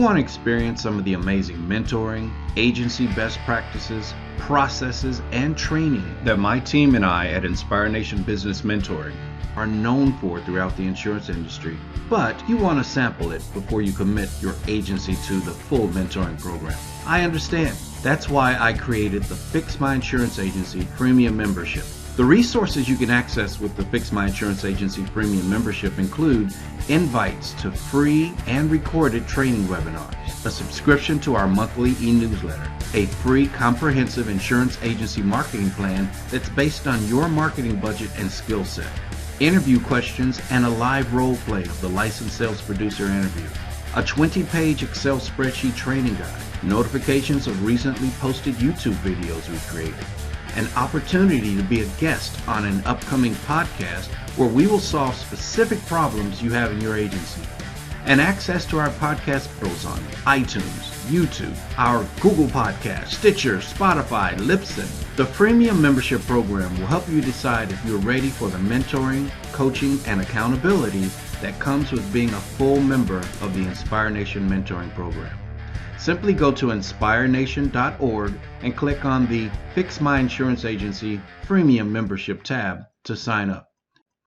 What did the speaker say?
want to experience some of the amazing mentoring, agency best practices, processes, and training that my team and I at Inspire Nation Business Mentoring are known for throughout the insurance industry, but you want to sample it before you commit your agency to the full mentoring program. I understand. That's why I created the Fix My Insurance Agency Freemium membership. The resources you can access with the Fix My Insurance Agency Freemium membership include invites to free and recorded training webinars, a subscription to our monthly e-newsletter, a free comprehensive insurance agency marketing plan that's based on your marketing budget and skill set, interview questions, and a live role play of the licensed sales producer interview, a 20-page Excel spreadsheet training guide, notifications of recently posted YouTube videos we've created, an opportunity to be a guest on an upcoming podcast where we will solve specific problems you have in your agency, and access to our podcast pros on iTunes, YouTube, our Google Podcast, Stitcher, Spotify, Libsyn. The Freemium membership program will help you decide if you're ready for the mentoring, coaching, and accountability that comes with being a full member of the Inspire Nation Mentoring Program. Simply go to inspirenation.org and click on the Fix My Insurance Agency Freemium Membership tab to sign up.